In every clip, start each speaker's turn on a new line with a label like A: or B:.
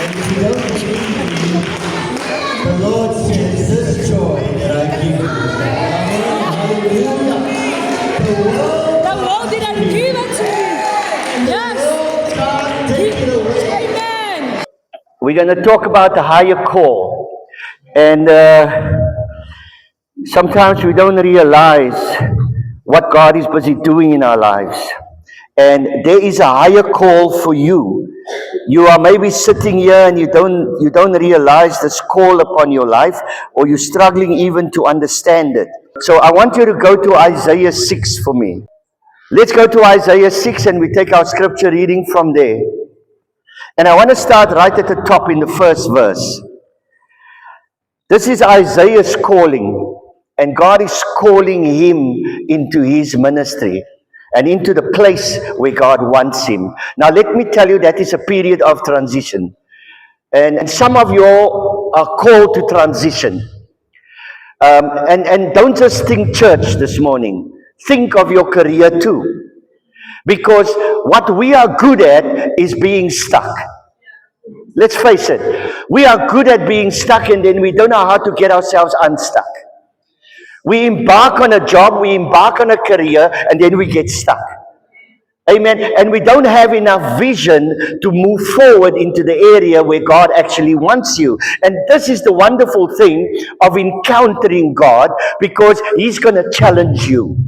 A: And if you don't believe me, the Lord says, this joy that I give you. Hallelujah. The world
B: didn't give it to me. Yes.
A: can't take it away.
B: Amen.
C: We're going to talk about the higher call. And sometimes we don't realize what God is busy doing in our lives. And there is a higher call for you. You are maybe sitting here and you don't realize this call upon your life, or you're struggling even to understand it. So I want you to go to Isaiah 6 for me. Let's go to Isaiah 6 and we take our scripture reading from there. And I want to start right at the top in the first verse. This is Isaiah's calling, and God is calling him into his ministry and into the place where God wants him. Now let me tell you, that is a period of transition. And some of you are called to transition. And don't just think church this morning. Think of your career too. Because what we are good at is being stuck. Let's face it. We are good at being stuck, and then we don't know how to get ourselves unstuck. We embark on a job, we embark on a career, and then we get stuck. Amen. And we don't have enough vision to move forward into the area where God actually wants you. And this is the wonderful thing of encountering God, because He's going to challenge you.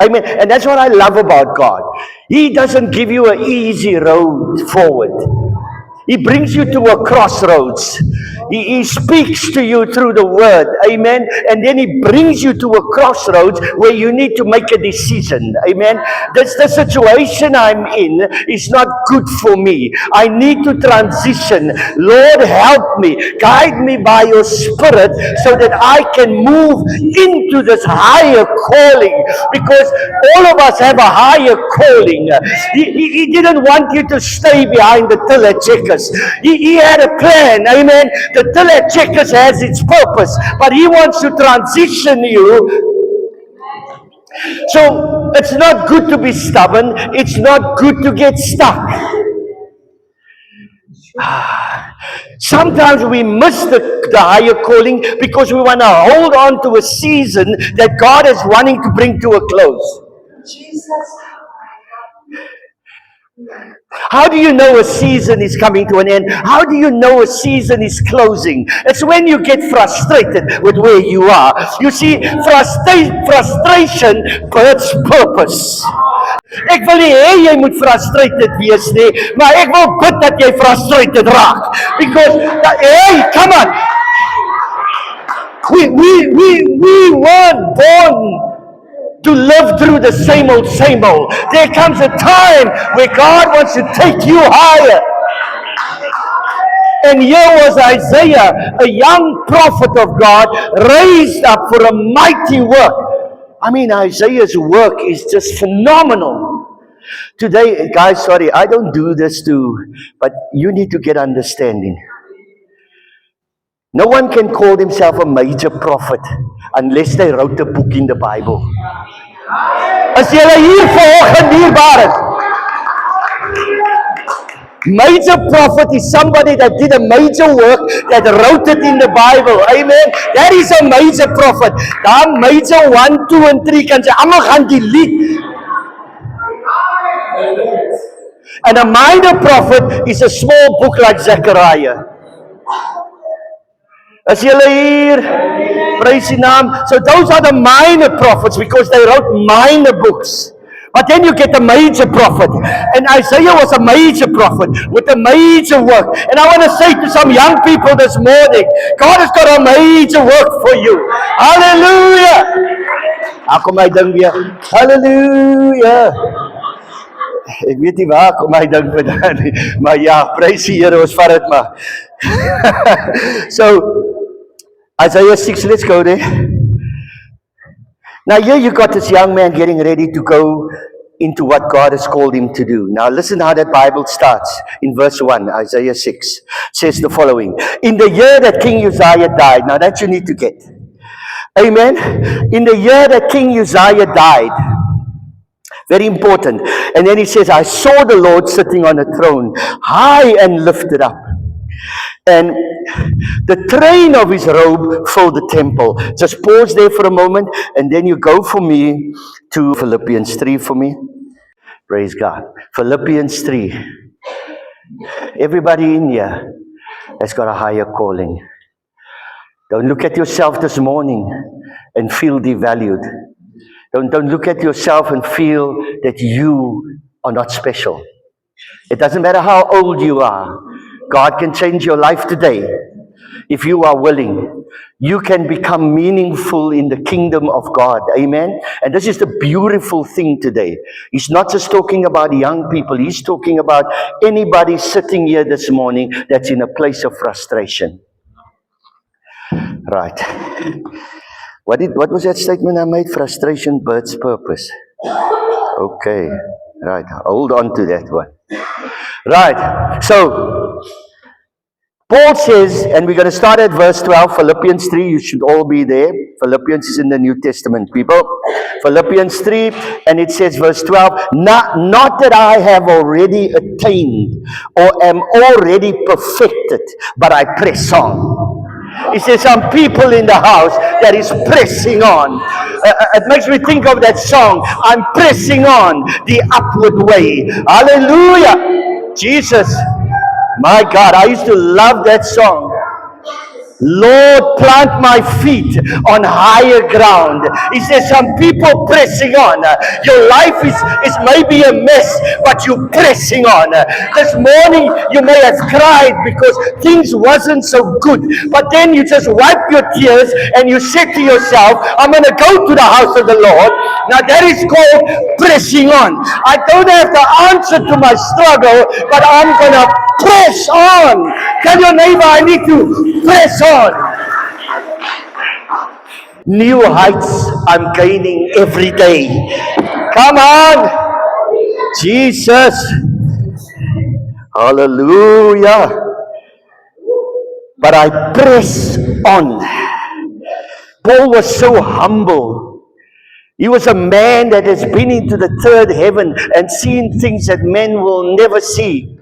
C: Amen. And that's what I love about God. He doesn't give you an easy road forward. He brings you to a crossroads. He speaks to you through the word. Amen. And then he brings you to a crossroads where you need to make a decision. Amen. That's the situation I'm in. Is not good for me. I need to transition. Lord, help me. Guide me by your spirit so that I can move into this higher calling. Because all of us have a higher calling. He didn't want you to stay behind the tiller checkers. He had a plan. Amen. The tiller checkers has its purpose, but he wants to transition you. So it's not good to be stubborn. It's not good to get stuck. Sometimes we miss the higher calling because we want to hold on to a season that God is wanting to bring to a close.
A: Jesus.
C: How do you know a season is coming to an end? How do you know a season is closing? It's when you get frustrated with where you are. You see, frustration births purpose. Ek wil nie hê jy moet frustrated wees nie, maar ek wil bid dat jy frustrated raak. Because, hey, come on. We weren't born to live through the same old, same old. There comes a time where God wants to take you higher. And here was Isaiah, a young prophet of God, raised up for a mighty work. I mean, Isaiah's work is just phenomenal. Today, guys, sorry, I don't do this but you need to get understanding. No one can call himself a major prophet unless they wrote a book in the Bible. As julle hier vanoggend dierbaar is. Major prophet is somebody that did a major work, that wrote it in the Bible. Amen. That is a major prophet. Dan major 1, 2 and 3 kan jy almal gaan delete. And a minor prophet is a small book like Zechariah. As julle hier, praise die naam. So those are the minor prophets because they wrote minor books. But then you get a major prophet. And Isaiah was a major prophet with a major work. And I want to say to some young people this morning, God has got a major work for you. Hallelujah. Ako my ding weer. Hallelujah. Ek weet nie waar kom my ding vandaan nie. Maar ja, praise die Here, ons vat dit maar. So Isaiah 6, let's go there. Now here you got this young man getting ready to go into what God has called him to do. Now listen how that Bible starts in verse 1, Isaiah 6. Says the following. In the year that King Uzziah died. Now that you need to get. Amen. In the year that King Uzziah died. Very important. And then he says, I saw the Lord sitting on a throne, high and lifted up. And the train of his robe filled the temple. Just pause there for a moment, and then you go for me to Philippians 3 for me. Praise God. Philippians 3. Everybody in here has got a higher calling. Don't look at yourself this morning and feel devalued. Don't look at yourself and feel that you are not special. It doesn't matter how old you are. God can change your life today. If you are willing, you can become meaningful in the kingdom of God. Amen. And this is the beautiful thing today. He's not just talking about young people. He's talking about anybody sitting here this morning that's in a place of frustration. Right. What was that statement I made? Frustration births purpose. Okay. Right. Hold on to that one. Right. So, Paul says, and we're going to start at verse 12, Philippians 3, you should all be there. Philippians is in the New Testament, people. Philippians 3, and it says, verse 12, not that I have already attained or am already perfected, but I press on. He says, some people in the house that is pressing on. It makes me think of that song, I'm pressing on the upward way. Hallelujah. Jesus. My God, I used to love that song. Lord, plant my feet on higher ground. He says, some people pressing on. Your life is maybe a mess, but you're pressing on. This morning, you may have cried because things wasn't so good. But then you just wipe your tears and you said to yourself, I'm going to go to the house of the Lord. Now that is called pressing on. I don't have the answer to my struggle, but I'm going to press on. Tell your neighbor, I need to press on. New heights I'm gaining every day. Come on. Jesus. Hallelujah. But I press on. Paul was so humble. He was a man that has been into the third heaven and seen things that men will never see.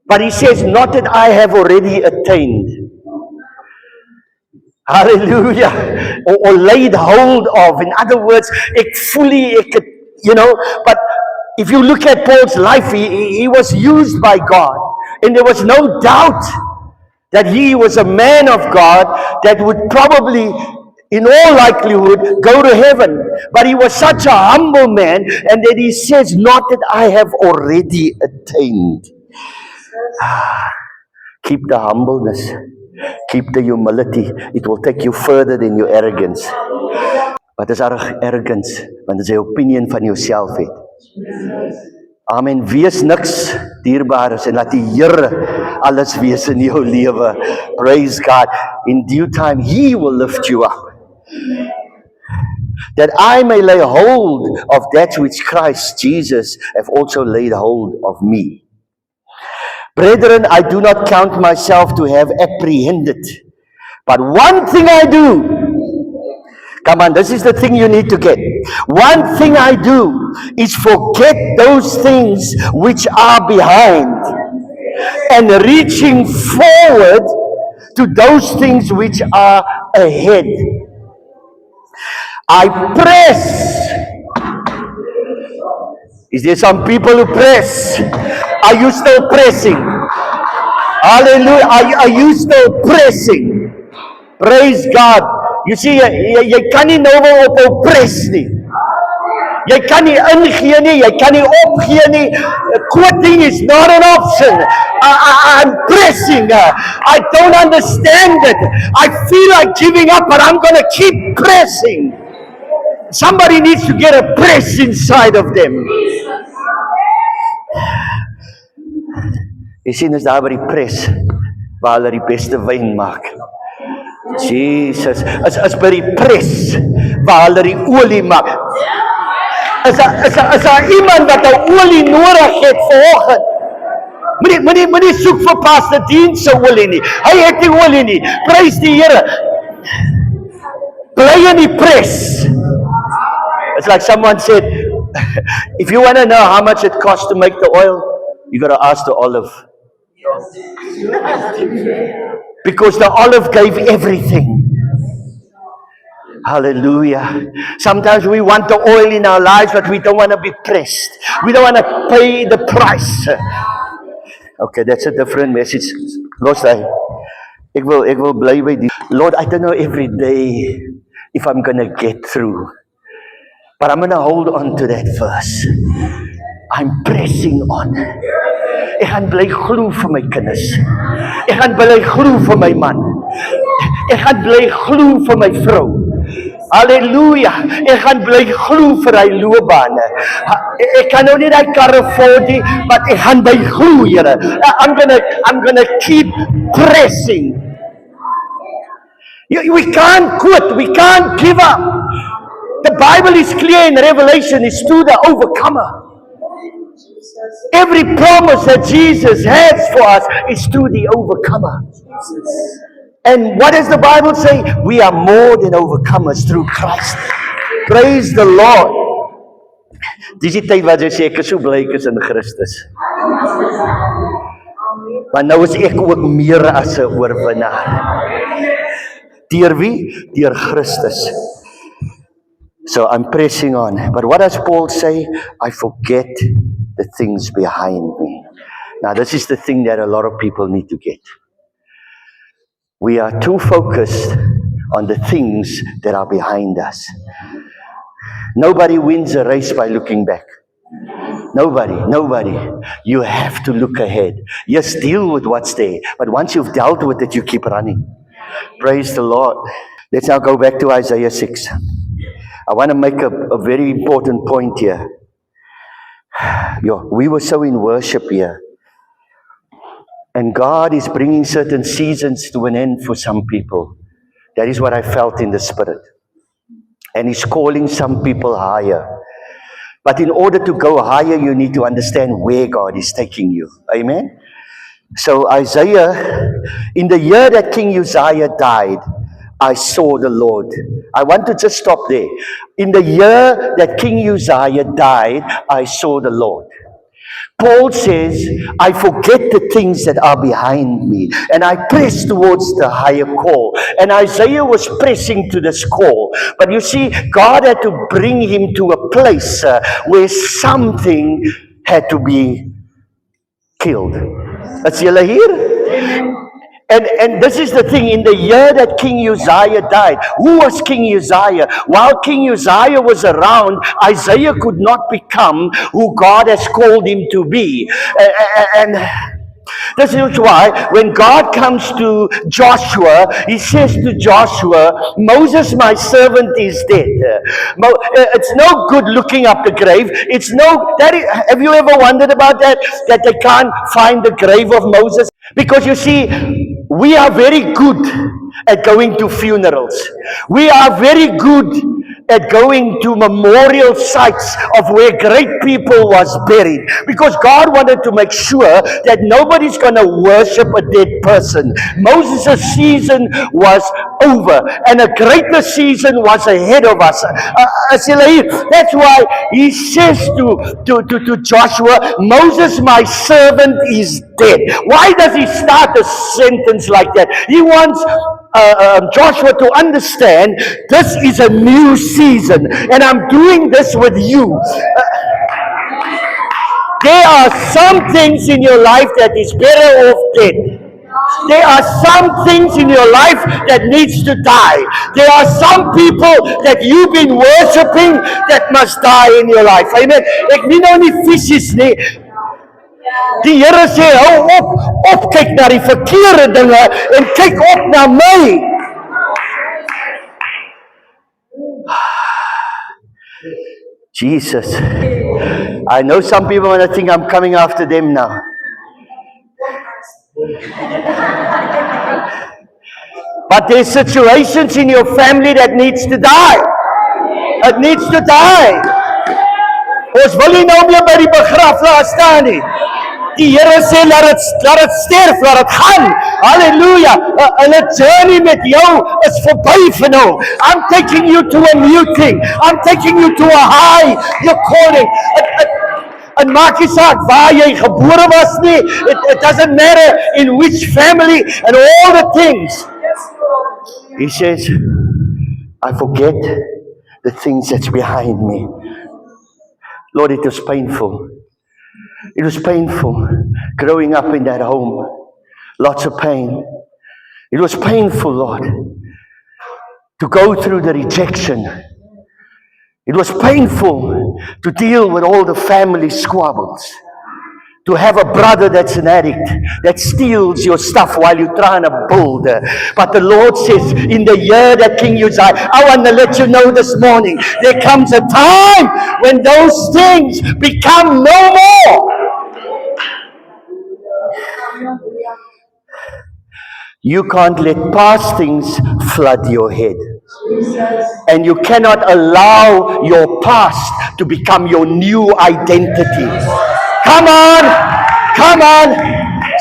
C: But he says, not that I have already attained. Hallelujah. Or laid hold of. In other words, but if you look at Paul's life, he was used by God. And there was no doubt that he was a man of God that would probably, in all likelihood, go to heaven. But he was such a humble man, and that he says, not that I have already attained. Keep the humbleness. Keep the humility. It will take you further than your arrogance. Wat is arrogance? Want dit is 'n opinion van jouself het. Amen. Wees niks dierbares en laat die Here alles wees in jou lewe. Praise God. In due time, He will lift you up. That I may lay hold of that which Christ Jesus have also laid hold of me. Brethren, I do not count myself to have apprehended. But one thing I do. Come on, this is the thing you need to get. One thing I do is forget those things which are behind and reaching forward to those things which are ahead. I press. Is there some people who press? Are you still pressing? Hallelujah. Are you still pressing? Praise God. You see, jy kan nie nou weer ophou press nie. Jy kan nie ingee nie, jy kan nie opgee nie. Quitting is not an option. I'm pressing. I don't understand it. I feel like giving up, but I'm going to keep pressing. Somebody needs to get a press inside of them. Jy sien, is daar by die pres waar hulle die beste wyn maak. Jesus, is by die pres waar hulle die olie maak. Is daar iemand wat die olie nodig het vanoggend? Moenie soek vir Pastor Dean se olie nie. Hy het die olie nie. Prys die Here. Bly in die pres. It's like someone said, if you want to know how much it costs to make the oil, you got to ask the olive. Because the olive gave everything. Hallelujah. Sometimes we want the oil in our lives, but we don't want to be pressed. We don't want to pay the price. Okay, that's a different message. Los, ek wil bly by die. Lord, I don't know every day if I'm going to get through. But I'm going to hold on to that verse. I'm pressing on. Ek gaan bly glo vir my kinders. Ek gaan bly glo vir my man. Ek gaan bly glo vir my vrou. Halleluja. Ek gaan bly glo vir hy loopbane. Ek kan nou nie daai karre afford nie, maar ek gaan bly glo, Here. I'm gonna keep pressing. We can't quit. We can't give up. The Bible is clear in Revelation. It's to the overcomer. Every promise that Jesus has for us is to the overcomer. And what does the Bible say? We are more than overcomers through Christ. Praise the Lord. Dis die tyd wat jy sê ek is so bly ek is in Christus. Maar nou is ek ook meer as 'n oorwinnaar. Deur wie? Deur Christus. So I'm pressing on. But what does Paul say? I forget the things behind me. Now this is the thing that a lot of people need to get. We are too focused on the things that are behind us. Nobody wins a race by looking back. Nobody. You have to look ahead. Yes, deal with what's there. But once you've dealt with it, you keep running. Praise the Lord. Let's now go back to Isaiah 6. I want to make a very important point here. We were so in worship here. And God is bringing certain seasons to an end for some people. That is what I felt in the Spirit. And He's calling some people higher. But in order to go higher, you need to understand where God is taking you. Amen? So Isaiah, in the year that King Uzziah died, I saw the Lord. I want to just stop there. In the year that King Uzziah died, I saw the Lord. Paul says, I forget the things that are behind me and I press towards the higher call. And Isaiah was pressing to this call. But you see, God had to bring him to a place where something had to be killed. Is julle hier? And this is the thing, in the year that King Uzziah died, who was King Uzziah? While King Uzziah was around, Isaiah could not become who God has called him to be. And this is why when God comes to Joshua, He says to Joshua, Moses, my servant, is dead. It's no good looking up the grave. Have you ever wondered about that? That they can't find the grave of Moses? Because you see, we are very good at going to funerals. We are very good at going to memorial sites of where great people was buried. Because God wanted to make sure that nobody's going to worship a dead person. Moses' season was over and a greater season was ahead of us. That's why he says to Joshua, Moses, my servant, is dead. Why does he start a sentence like that? He wants Joshua to understand this is a new season and I'm doing this with you. There are some things in your life that is better off dead. There are some things in your life that needs to die. There are some people that you've been worshiping that must die in your life. Amen. Ek nie nou nie fisies nie. Die Here sê, hou op kyk na die verkeerde dinge en kyk op na my. Jesus. I know some people want to think I'm coming after them now. But there's situations in your family that needs to die. It needs to die. Ons wil nie nou meer by die begrafplaas staan nie. Die Here sê, laat het sterf, laat het gaan. Halleluja. En 'n journey met jou is verby vir nou. I'm taking you to a new thing. I'm taking you to a high. You're calling. En maak nie saak waar jy gebore was nie. It doesn't matter in which family and all the things. He says, I forget the things that's behind me. Lord, it was painful. It was painful growing up in that home. Lots of pain. It was painful, Lord, to go through the rejection. It was painful to deal with all the family squabbles. To have a brother that's an addict, that steals your stuff while you're trying to build. But the Lord says, in the year that King Uzziah, I want to let you know this morning, there comes a time when those things become no more. You can't let past things flood your head. And you cannot allow your past to become your new identity. Come on, come on.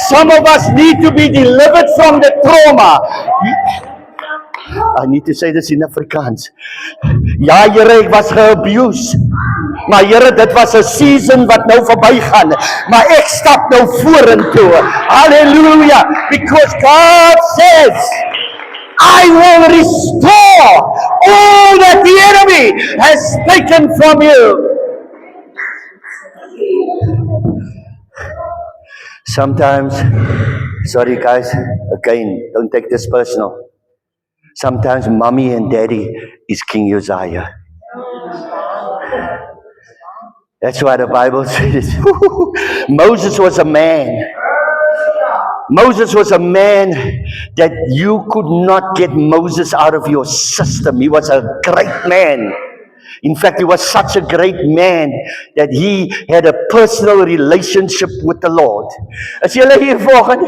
C: Some of us need to be delivered from the trauma. I need to say this in Afrikaans. Ja, Here, ek was ge-abused. Maar Here, dit was 'n season wat nou verbygaan. Maar ek stap nou vorentoe. Hallelujah. Because God says, I will restore all that the enemy has taken from you. Sometimes, sorry guys, again, don't take this personal. Sometimes mommy and daddy is King Uzziah. That's why the Bible says, Moses was a man. Moses was a man that you could not get Moses out of your system. He was a great man. In fact, he was such a great man that he had a personal relationship with the Lord. As julle hier volgende,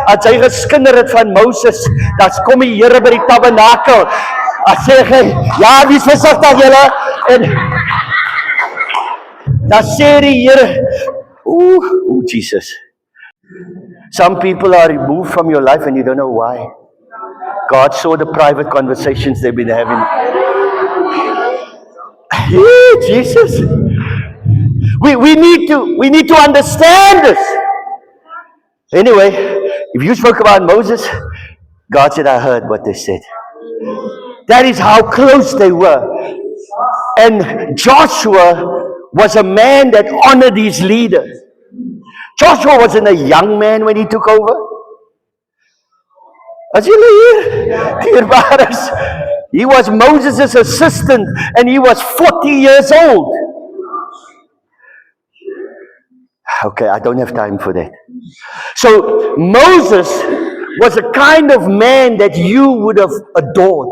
C: as hy geskinder het van Moses, dan kom die Here by die tabernakel. As sê hy, ja, wie is versigtig julle? En dan sê die Here, Jesus. Some people are removed from your life and you don't know why. God saw the private conversations they've been having. Yeah, Jesus. We need to understand this. Anyway, if you spoke about Moses, God said, I heard what they said. That is how close they were. And Joshua was a man that honored his leaders. Joshua wasn't a young man when he took over. As julle hier, dierbares, he was Moses' assistant and he was 40 years old. Okay, I don't have time for that. So Moses was a kind of man that you would have adored.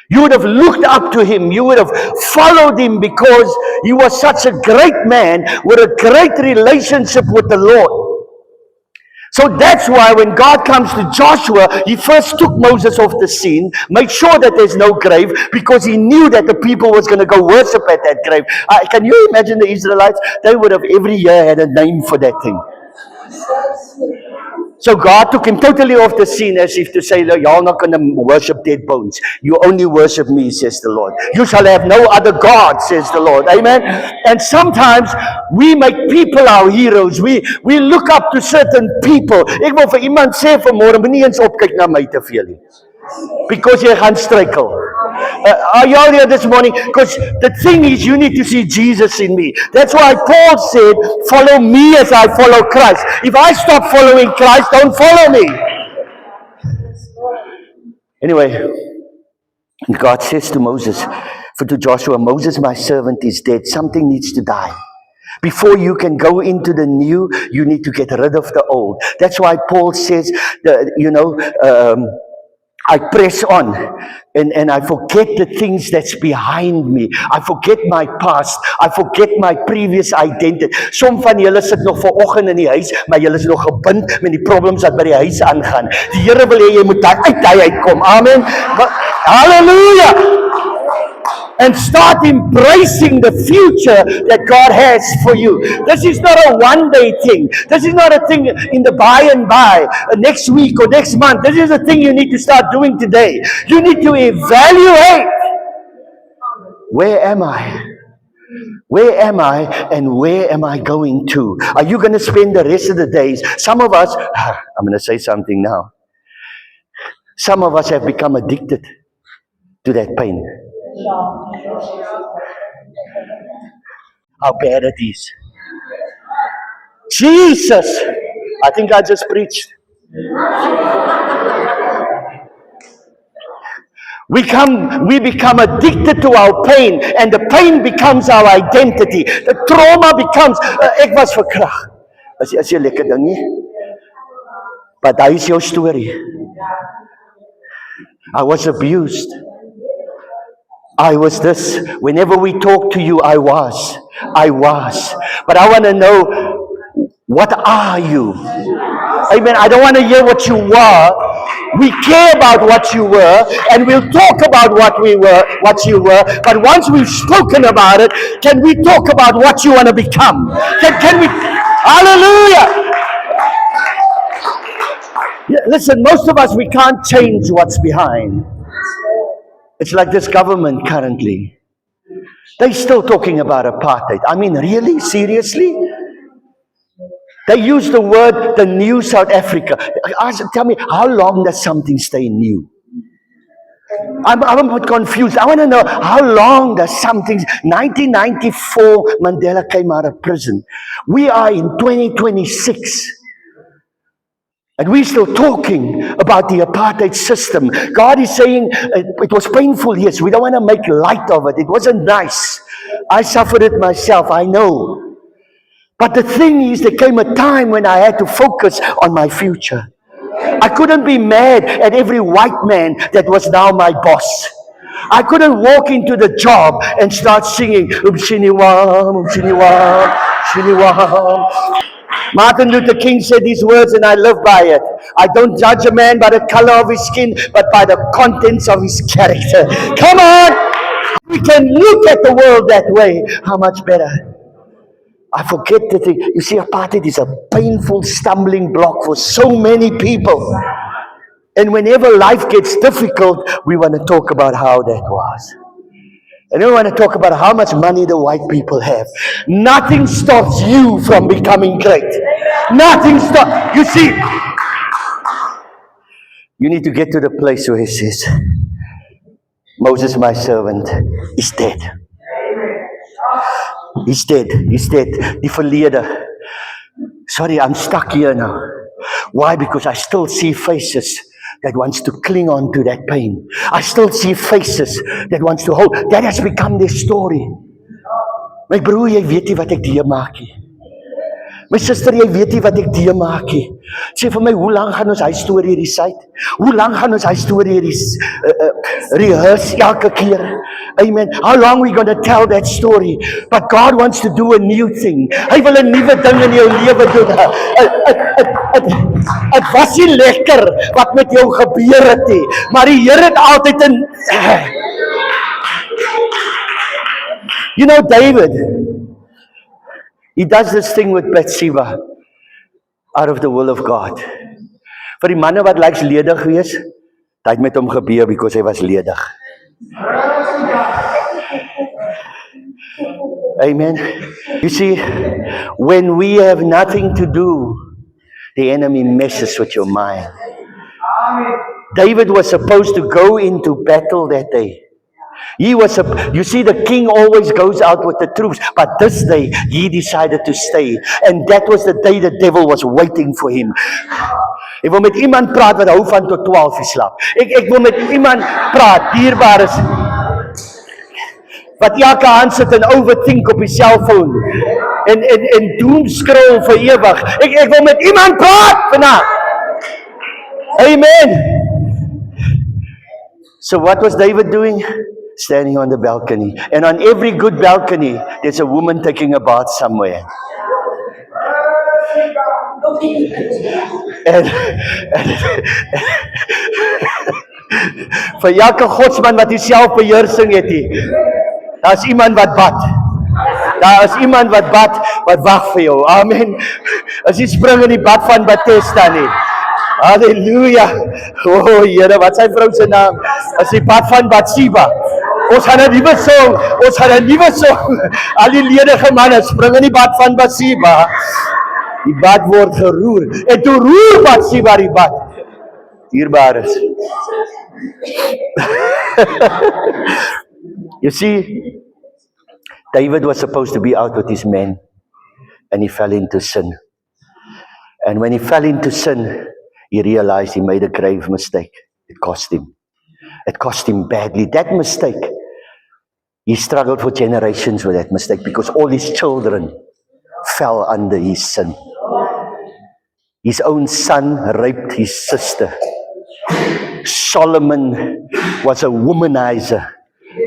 C: You would have looked up to him. You would have followed him because he was such a great man with a great relationship with the Lord. So that's why when God comes to Joshua, he first took Moses off the scene, made sure that there's no grave, because he knew that the people was going to go worship at that grave. Can you imagine the Israelites? They would have every year had a name for that thing. So God took him totally off the scene as if to say, y'all not going to worship dead bones. You only worship me, says the Lord. You shall have no other God, says the Lord. Amen. And sometimes we make people our heroes. We look up to certain people. Ek wil vir iemand sê vanmôre, moenie eens opkyk na my te veel nie. Because jy gaan struikel. Are you all here this morning? Because the thing is, you need to see Jesus in me. That's why Paul said, follow me as I follow Christ. If I stop following Christ, don't follow me. Anyway, God says to Joshua, Moses, my servant, is dead. Something needs to die. Before you can go into the new, you need to get rid of the old. That's why Paul says, I press on and I forget the things that's behind me. I forget my past. I forget my previous identity. Som van julle sit nog vanoggend in die huis, maar julle is nog gebind met die problems wat by die huis aangaan. Die Here wil hê jy moet uitkom. Amen. Hallelujah. And start embracing the future that God has for you. This is not a one-day thing. This is not a thing in the by and by, next week or next month. This is a thing you need to start doing today. You need to evaluate. Where am I? Where am I and where am I going to? Are you going to spend the rest of the days? Some of us, I'm going to say something now. Some of us have become addicted to that pain. How bad it is. Jesus! I think I just preached. We become addicted to our pain, and the pain becomes our identity. The trauma becomes, ek was verkragt. As jy lekker ding nie? But that is your story. I was abused. I was this. Whenever we talk to you, I was. But I want to know, what are you? Amen. I don't want to hear what you were. We care about what you were, and we'll talk about what you were. But once we've spoken about it, can we talk about what you want to become? Can we? Hallelujah! Yeah, listen, most of us, we can't change what's behind. It's like this government currently. They're still talking about apartheid. I mean, really? Seriously? They use the word, the new South Africa. Tell me, how long does something stay new? I'm a bit confused. I want to know, how long does something... 1994, Mandela came out of prison. We are in 2026. And we're still talking about the apartheid system. God is saying, it was painful, yes. We don't want to make light of it. It wasn't nice. I suffered it myself, I know. But the thing is, there came a time when I had to focus on my future. I couldn't be mad at every white man that was now my boss. I couldn't walk into the job and start singing, Umshiniwam, Umshiniwam, Umshiniwam. Martin Luther King said these words, and I live by it. I don't judge a man by the color of his skin, but by the contents of his character. Come on! We can look at the world that way. How much better? I forget the thing. You see, apartheid is a painful stumbling block for so many people. And whenever life gets difficult, we want to talk about how that was. And we want to talk about how much money the white people have. Nothing stops you from becoming great. Nothing stops. You see, you need to get to the place where he says, Moses, my servant, is dead. He's dead. He's dead. Die verlede. Sorry, I'm stuck here now. Why? Because I still see faces that wants to cling on to that pain. I still see faces that wants to hold. That has become their story. My broer, jy weet nie wat ek die maak nie. My suster, jy weet nie wat ek die maak nie. Sê vir my, hoe lang gaan ons hy storie recite? Hoe lang gaan ons hy storie rehearse elke keer? Amen. How long are we going to tell that story? But God wants to do a new thing. Hy wil 'n nuwe ding in jou lewe doen. Het was nie lekker wat met jou gebeur het nie, maar die Here het altyd in... You know, David, he does this thing with Bathsheba out of the will of God. Vir die manne wat likes ledig wees, hy het met hom gebeur because hy was ledig. Amen. You see, when we have nothing to do, the enemy messes with your mind. David was supposed to go into battle that day. You see, the king always goes out with the troops, but this day he decided to stay, and that was the day the devil was waiting for him. Ek wil met iemand praat wat hou van tot 12 uur slaap. Ek wil met iemand praat, dierbares, wat elke hand sit en overthink op die cellfoon en doomscroll vir ewig. Ek wil met iemand praat vandag. Amen. So what was David doing? Standing on the balcony. And on every good balcony, there's a woman taking a bath somewhere. En vir elke godsman wat selfbeheersing het, daar is iemand wat bad. Daar is iemand wat bad, wat wag vir jou. Amen. As jy spring in die bad van Bethesda nie. Halleluja. Oh Here, wat sy vrou se naam? As die bad van Bathsheba. Ons gaan 'n nuwe song. Ons gaan 'n nuwe song. Al die ledige manne spring in die bad van Bathsheba. Die bad word geroer. En toe roer Bathsheba die bad. Dierbares. You see, David was supposed to be out with his men, and he fell into sin. And when he fell into sin, he realized he made a grave mistake. It cost him. It cost him badly. That mistake, he struggled for generations with that mistake because all his children fell under his sin. His own son raped his sister. Solomon was a womanizer.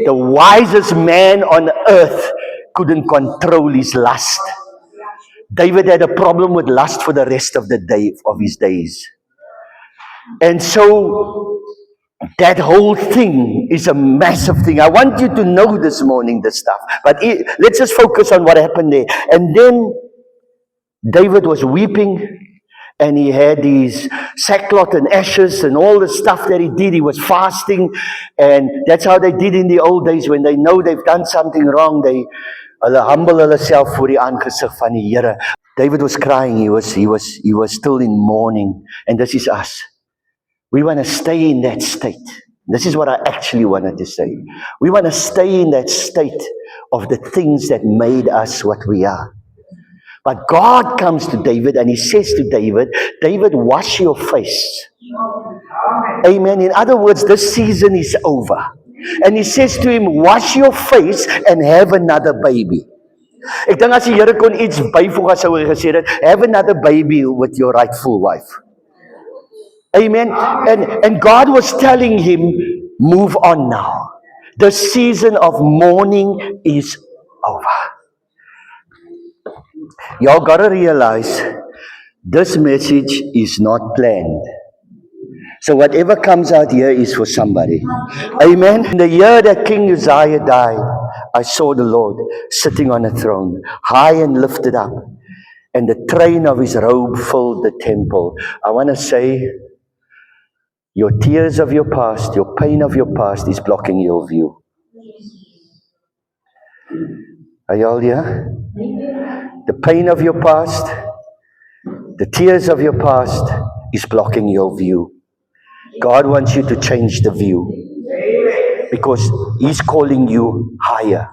C: The wisest man on earth couldn't control his lust. David had a problem with lust for the rest of the day of his days. And so that whole thing is a massive thing. I want you to know this morning this stuff. But let's just focus on what happened there. And then David was weeping. And he had these sackcloth and ashes and all the stuff that he did. He was fasting. And that's how they did in the old days. When they know they've done something wrong, they humble themselves for the aangesig van die Here. David was crying. He was still in mourning. And this is us. We want to stay in that state. This is what I actually wanted to say. We want to stay in that state of the things that made us what we are. But God comes to David and he says to David, David, wash your face. Amen. In other words, this season is over. And he says to him, wash your face and have another baby. Ek dink as die Here kon iets byvoeg as hy gesê het, have another baby with your rightful wife. Amen. And God was telling him, move on now. The season of mourning is over. Y'all gotta realize, this message is not planned. So whatever comes out here is for somebody. Amen. In the year that King Uzziah died, I saw the Lord sitting on a throne, high and lifted up, and the train of his robe filled the temple. I want to say, your tears of your past, your pain of your past is blocking your view. Are y'all here? The pain of your past, the tears of your past is blocking your view. God wants you to change the view because he's calling you higher.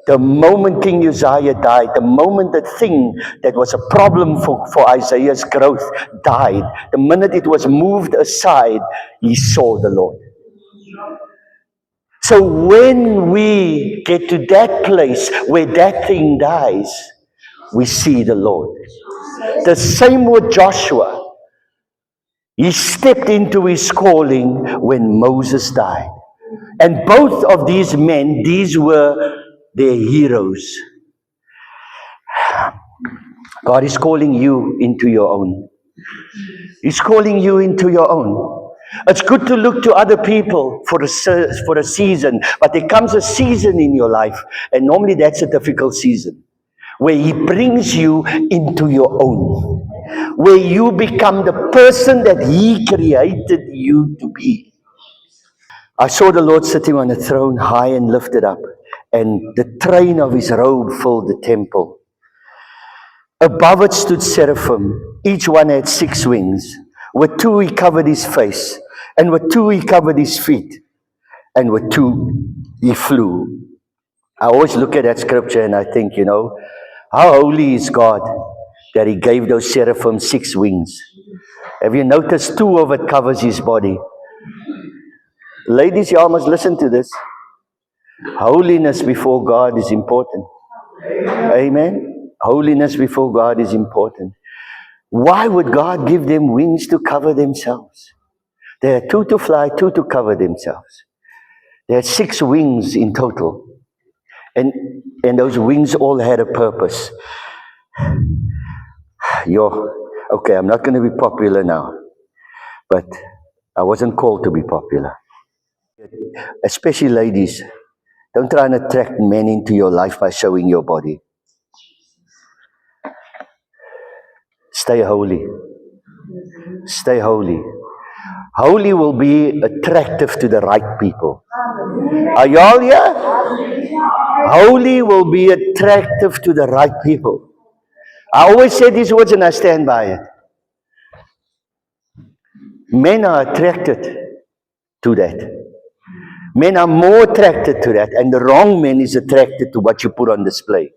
C: The moment King Uzziah died, the moment the thing that was a problem for Isaiah's growth died, the minute it was moved aside, he saw the Lord. So when we get to that place where that thing dies, we see the Lord. The same with Joshua. He stepped into his calling when Moses died. And both of these men, these were their heroes. God is calling you into your own. He's calling you into your own. It's good to look to other people for a season, but there comes a season in your life, and normally that's a difficult season, where he brings you into your own, where you become the person that he created you to be. I saw the Lord sitting on a throne, high and lifted up, and the train of his robe filled the temple. Above it stood seraphim. Each one had 6 wings. With 2 he covered his face, and with 2 he covered his feet, and with 2 he flew. I always look at that scripture and I think, how holy is God that he gave those seraphim 6 wings. Have you noticed 2 of it covers his body? Ladies, y'all must listen to this. Holiness before God is important. Amen. Holiness before God is important. Why would God give them wings to cover themselves? They had 2 to fly, 2 to cover themselves. They had 6 wings in total. And those wings all had a purpose. Okay, I'm not going to be popular now. But I wasn't called to be popular. Especially ladies, don't try and attract men into your life by showing your body. Stay holy. Stay holy. Holy will be attractive to the right people. Are y'all here? Holy will be attractive to the right people. I always say these words and I stand by it. Men are attracted to that. Men are more attracted to that, and the wrong man is attracted to what you put on display.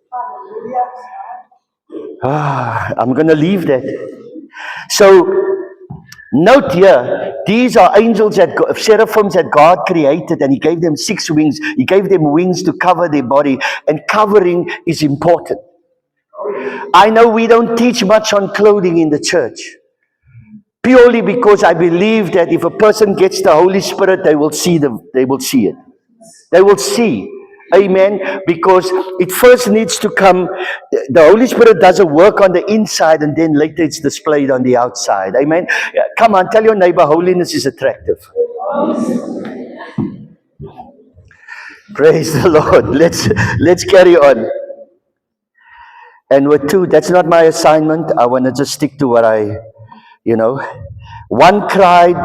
C: I'm going to leave that. So, note here, these are angels, seraphims that God created, and He gave them 6 wings. He gave them wings to cover their body, and covering is important. I know we don't teach much on clothing in the church, purely because I believe that if a person gets the Holy Spirit, they will see it. They will see. Amen. Because it first needs to come. The Holy Spirit does a work on the inside and then later it's displayed on the outside. Amen. Come on, tell your neighbor, holiness is attractive. Praise the Lord. Let's carry on. And with 2, that's not my assignment. I want to just stick to what one cried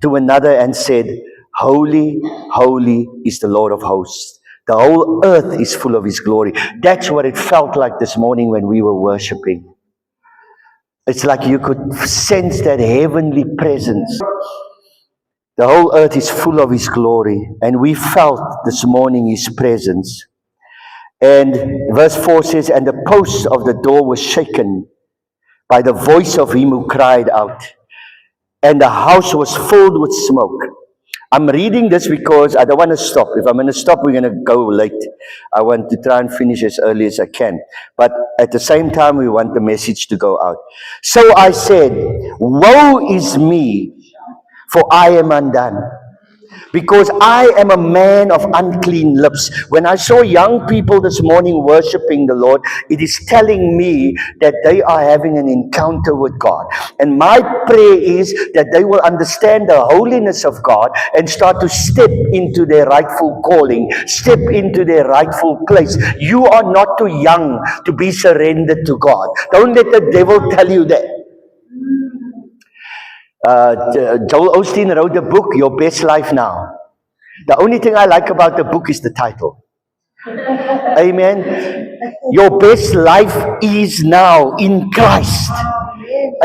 C: to another and said, holy, holy is the Lord of hosts. The whole earth is full of His glory. That's what it felt like this morning when we were worshiping. It's like you could sense that heavenly presence. The whole earth is full of His glory. And we felt this morning His presence. And verse 4 says, and the posts of the door were shaken by the voice of him who cried out. And the house was filled with smoke. I'm reading this because I don't want to stop. If I'm going to stop, we're going to go late. I want to try and finish as early as I can. But at the same time, we want the message to go out. So I said, woe is me, for I am undone, because I am a man of unclean lips. When I saw young people this morning worshiping the Lord, it is telling me that they are having an encounter with God. And my prayer is that they will understand the holiness of God and start to step into their rightful calling, step into their rightful place. You are not too young to be surrendered to God. Don't let the devil tell you that. Joel Osteen wrote the book, Your Best Life Now. The only thing I like about the book is the title. Amen. Your best life is now in Christ.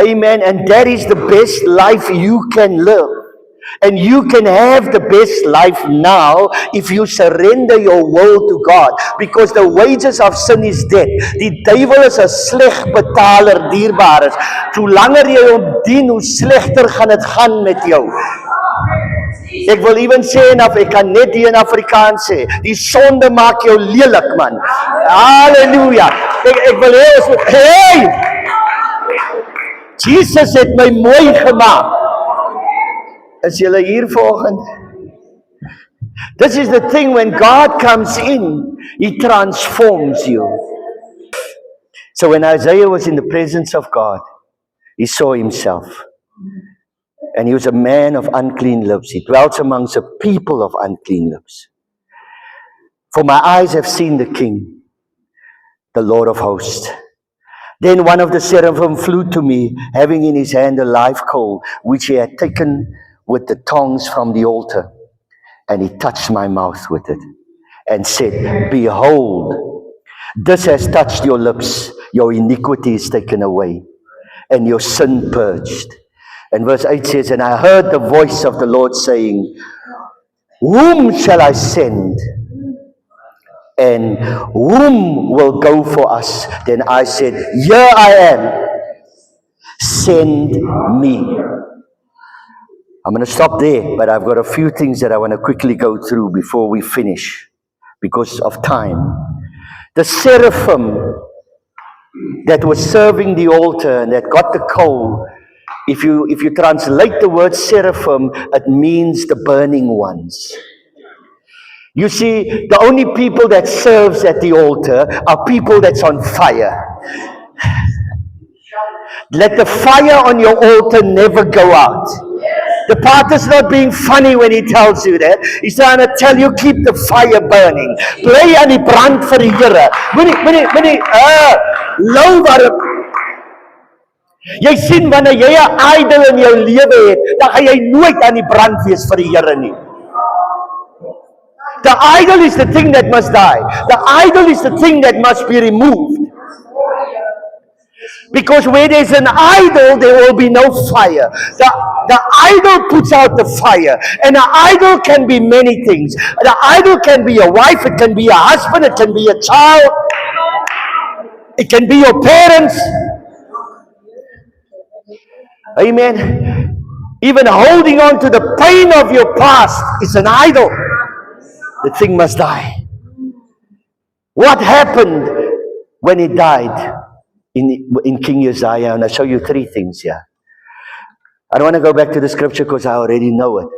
C: Amen. And that is the best life you can live. And you can have the best life now if you surrender your will to God. Because the wages of sin is death. Die duivel is 'n sleg betaler, dierbaar is. Hoe langer jy hom dien, hoe slegter gaan dit gaan met jou. Ek wil even sê, ek kan net die in Afrikaans sê, die sonde maak jou lelik, man. Halleluja. Ek wil hê, hey! Jesus het my mooi gemaak. Is julle hier vanoggend? This is the thing, when God comes in, He transforms you. So when Isaiah was in the presence of God, he saw himself. And he was a man of unclean lips. He dwelt amongst a people of unclean lips. For my eyes have seen the King, the Lord of hosts. Then one of the seraphim flew to me, having in his hand a live coal, which he had taken with the tongs from the altar. And he touched my mouth with it, and said, Behold, this has touched your lips. Your iniquity is taken away, and your sin purged. And verse 8 says, And I heard the voice of the Lord saying, Whom shall I send? And whom will go for us? Then I said, Here I am. Send me. I'm going to stop there, but I've got a few things that I want to quickly go through before we finish, because of time. The seraphim that was serving the altar and that got the coal, if you translate the word seraphim, it means the burning ones. You see, the only people that serves at the altar are people that's on fire. Let the fire on your altar never go out. The pastor's not being funny when he tells you that. He's trying to tell you, keep the fire burning. Bly aan die brand vir die Here. Moenie lou waar. Jy sien wanneer jy 'n idol in jou lewe het, dan gaan jy nooit aan die brand wees vir die Here nie. The idol is the thing that must die. The idol is the thing that must be removed. Because where there's an idol, there will be no fire. The idol puts out the fire. And an idol can be many things. The idol can be a wife, it can be a husband, it can be a child, it can be your parents. Amen. Even holding on to the pain of your past is an idol. The thing must die. What happened when it died in King Uzziah? And I'll show you three things here. I don't want to go back to the scripture because I already know it.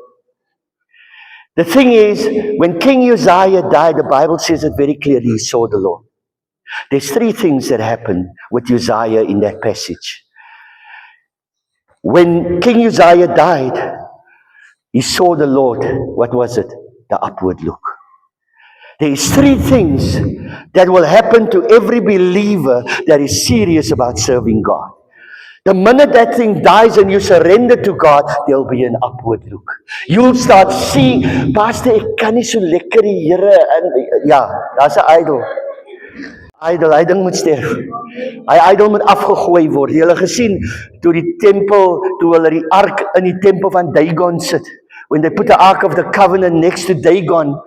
C: The thing is, when King Uzziah died, the Bible says it very clearly, he saw the Lord. There's three things that happened with Uzziah in that passage. When King Uzziah died, he saw the Lord. What was it? The upward look. There is three things that will happen to every believer that is serious about serving God. The minute that thing dies and you surrender to God, there'll be an upward look. You'll start seeing, Pastor, ek kan nie so lekker die Here in, ja, daar's 'n idol. Hy ding moet sterf. Hy idol moet afgegooi word. Jy het gesien toe die tempel, toe hulle die ark in die tempel van Dagon sit. When they put the Ark of the Covenant next to Dagon,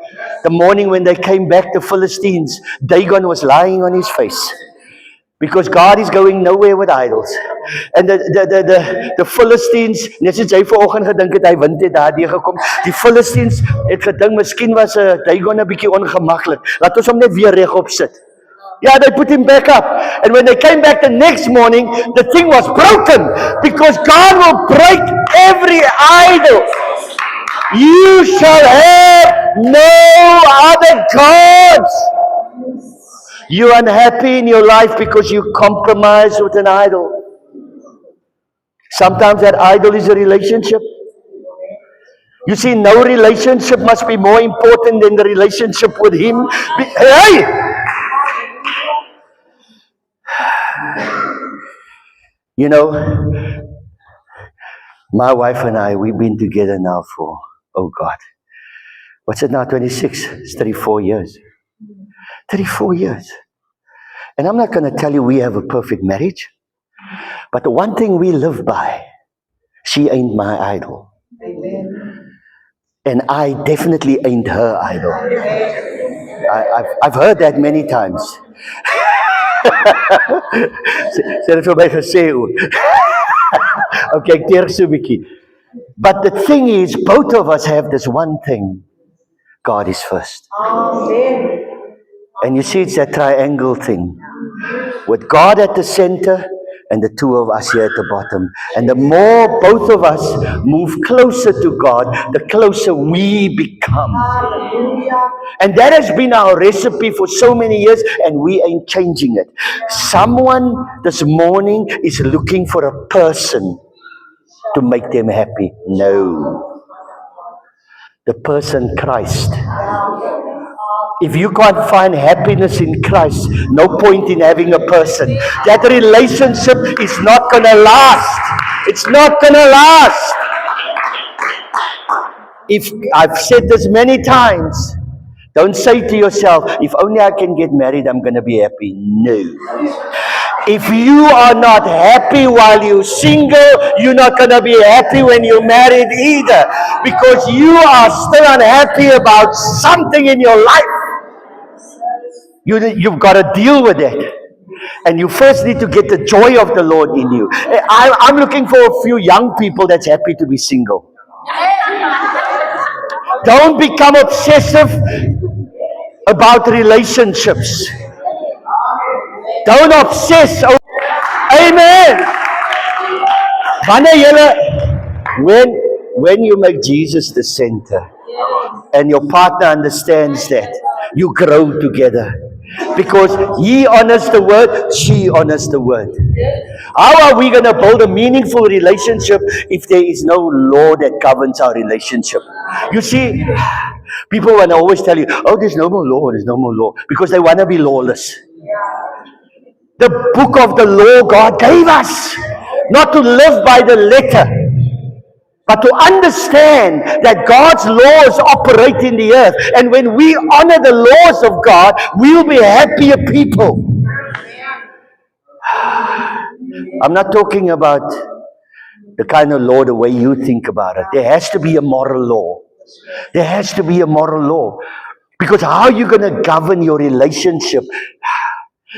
C: the morning when they came back, the Philistines, Dagon was lying on his face. Because God is going nowhere with idols. And the Philistines, net soos jy vanoggend gedink het, hy wind het daardie gekom. Die Philistines het gedink, miskien was Dagon 'n bietjie ongemaklik. Laat ons hom net weer regop sit. Yeah, they put him back up. And when they came back the next morning, the thing was broken. Because God will break every idol. You shall have no other gods. You're unhappy in your life because you compromise with an idol. Sometimes that idol is a relationship. You see, no relationship must be more important than the relationship with Him. Hey! You know, my wife and I, we've been together now for, oh God, what's it now, 26? It's 34 years. 34 years. And I'm not going to tell you we have a perfect marriage, but the one thing we live by, she ain't my idol. Amen. And I definitely ain't her idol. I've heard that many times. Sê dit vir my gesê ook. Okay, ek teer so 'n bietjie. But the thing is, both of us have this one thing. God is first. Amen. And you see, it's that triangle thing. With God at the center and the two of us here at the bottom. And the more both of us move closer to God, the closer we become. And that has been our recipe for so many years, and we ain't changing it. Someone this morning is looking for a person to make them happy. No. The person Christ. If you can't find happiness in Christ, no point in having a person. That relationship is not going to last. It's not going to last. If I've said this many times, don't say to yourself, if only I can get married, I'm going to be happy. No. If you are not happy while you're single, you're not going to be happy when you're married either. Because you are still unhappy about something in your life. You've got to deal with it. And you first need to get the joy of the Lord in you. I'm looking for a few young people that's happy to be single. Don't become obsessive about relationships. Don't obsess. Amen. When you make Jesus the center and your partner understands that, you grow together. Because he honors the word, she honors the word. How are we going to build a meaningful relationship if there is no law that governs our relationship? You see, people want to always tell you, oh, there's no more law, there's no more law. Because they want to be lawless. The book of the law God gave us. not to live by the letter, but to understand that God's laws operate in the earth. And when we honor the laws of God, we'll be happier people. I'm not talking about the kind of law the way you think about it. There has to be a moral law. There has to be a moral law. Because how are you going to govern your relationship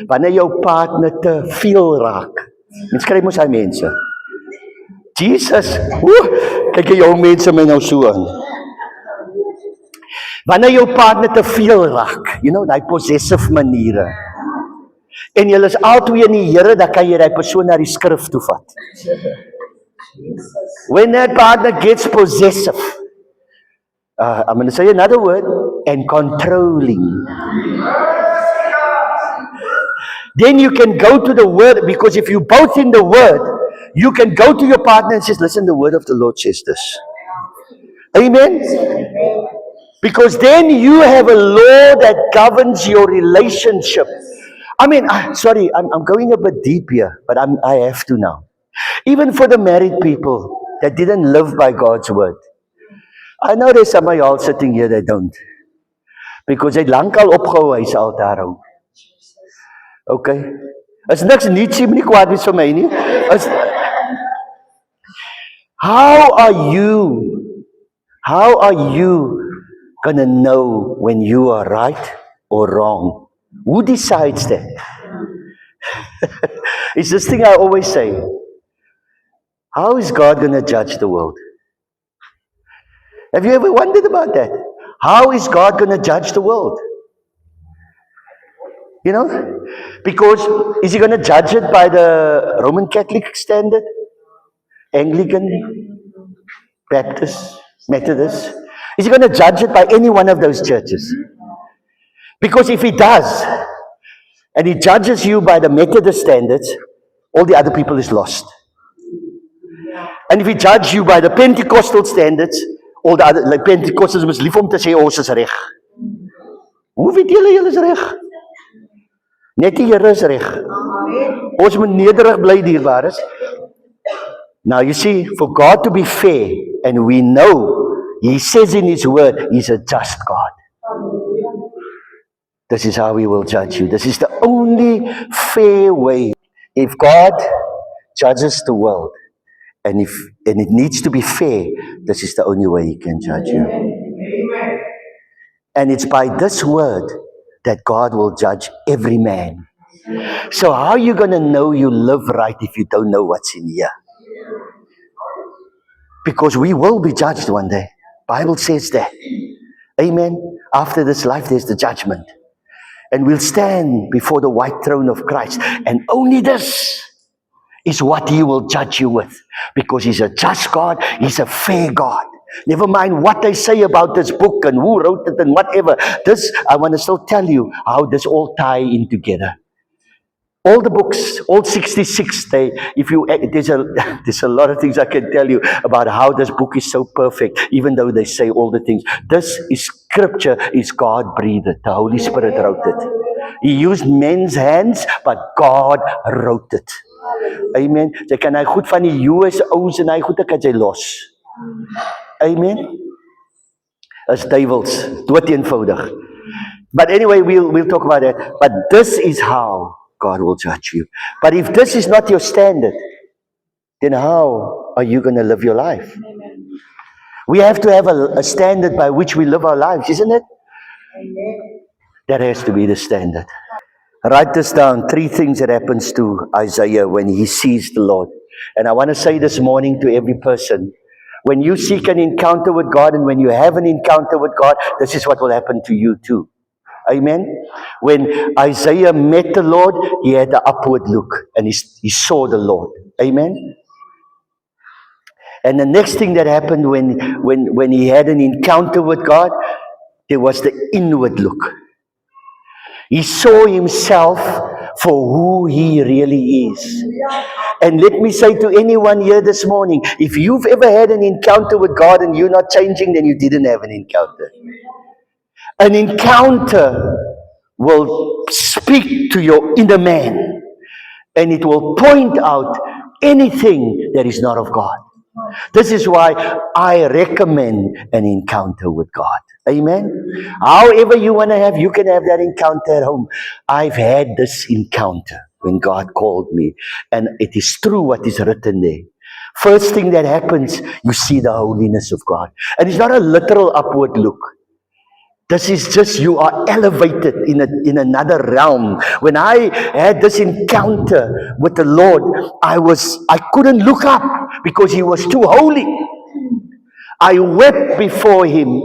C: wanneer jou partner te veel raak? Mens kry mos hy mense. Jesus, kyk jy jou mense my nou so aan. Wanneer jou partner te veel raak, you know, die possessive maniere. En julle is albei in die Here, dan kan jy die persoon na die skrif toe vat. When that partner gets possessive, I'm going to say another word, and controlling. Then you can go to the word, because if you both in the word, you can go to your partner and say, listen, the word of the Lord says this. Amen? Because then you have a law that governs your relationship. I mean, sorry, I'm going a bit deep here, but I have to now. Even for the married people that didn't live by God's word. I know there's some of y'all sitting here that don't. Because hy lankal opgehou, hy se altaar hou. Okay? Is niks niets nie kwaad is vir my nie. How are you gonna know when you are right or wrong? Who decides that? It's this thing I always say. How is God gonna judge the world? Have you ever wondered about that? How is God going to judge the world? You know? Because is he going to judge it by the Roman Catholic standard? Anglican? Baptist? Methodist? Is he going to judge it by any one of those churches? Because if he does, and he judges you by the Methodist standards, all the other people is lost. And if he judges you by the Pentecostal standards, all the other, like Pentecostals mos lief om te sê ons is reg. Hoe weet julle is reg? Net die Here is reg. Ons moet nederig bly, dierbares. Now you see, for God to be fair, and we know, he says in his word, he's a just God. This is how he will judge you. This is the only fair way. If God judges the world, and it needs to be fair, this is the only way he can judge you. Amen. And it's by this word that God will judge every man. So how are you going to know you live right if you don't know what's in here? Because we will be judged one day. Bible says that. Amen. After this life, there's the judgment. And we'll stand before the white throne of Christ. And only this is what he will judge you with. Because he's a just God, he's a fair God. Never mind what they say about this book and who wrote it and whatever. This, I want to still tell you how this all tie in together. All the books, all 66, there's a lot of things I can tell you about how this book is so perfect, even though they say all the things. This is scripture, is God breathed. The Holy Spirit wrote it. He used men's hands, but God wrote it. Amen. Jy kan hy goed van die US ouens en hy goede kan jy los. Amen. As duivels, dood eenvoudig. But anyway, we'll talk about that. But this is how God will judge you. But if this is not your standard, then how are you going to live your life? Amen. We have to have a standard by which we live our lives, isn't it? Amen. That has to be the standard. Write this down, 3 things that happens to Isaiah when he sees the Lord. And I want to say this morning to every person, when you seek an encounter with God and when you have an encounter with God, this is what will happen to you too. Amen? When Isaiah met the Lord, he had the upward look and he saw the Lord. Amen? And the next thing that happened when he had an encounter with God, there was the inward look. He saw himself for who he really is. And let me say to anyone here this morning, if you've ever had an encounter with God and you're not changing, then you didn't have an encounter. An encounter will speak to your inner man, and it will point out anything that is not of God. This is why I recommend an encounter with God. Amen. However you want to have, you can have that encounter at home. I've had this encounter when God called me, and it is true what is written there. First thing that happens, you see the holiness of God. And it's not a literal upward look. This is just, you are elevated in another realm. When I had this encounter with the Lord, I couldn't look up because He was too holy. I wept before Him,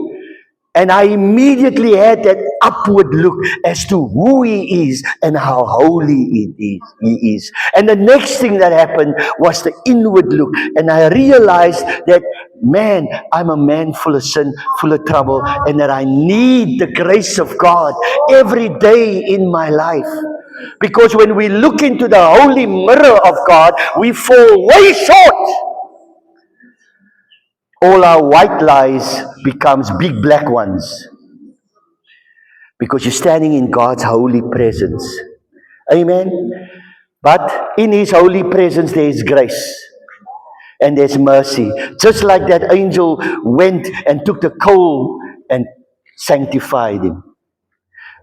C: and I immediately had that upward look as to who He is and how holy He is. And the next thing that happened was the inward look. And I realized that, man, I'm a man full of sin, full of trouble, and that I need the grace of God every day in my life. Because when we look into the holy mirror of God, we fall way short. All our white lies becomes big black ones. Because you're standing in God's holy presence. Amen. But in His holy presence there is grace. And there's mercy. Just like that angel went and took the coal and sanctified him.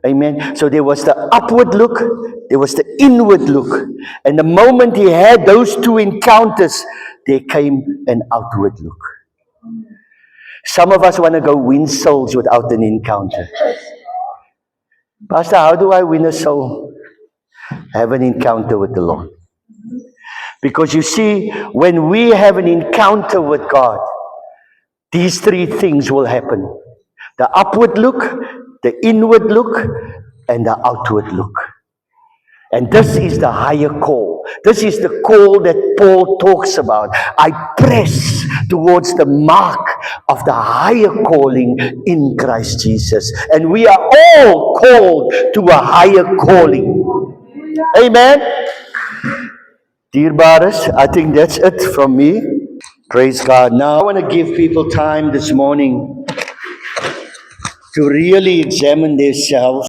C: Amen. So there was the upward look, there was the inward look. And the moment he had those two encounters, there came an outward look. Some of us want to go win souls without an encounter. Pastor, how do I win a soul? Have an encounter with the Lord. Because you see, when we have an encounter with God, these three things will happen. The upward look, the inward look, and the outward look. And this is the higher call. This is the call that Paul talks about. I press towards the mark of the higher calling in Christ Jesus. And we are all called to a higher calling. Amen. Dierbares, I think that's it from me. Praise God. Now I want to give people time this morning to really examine themselves.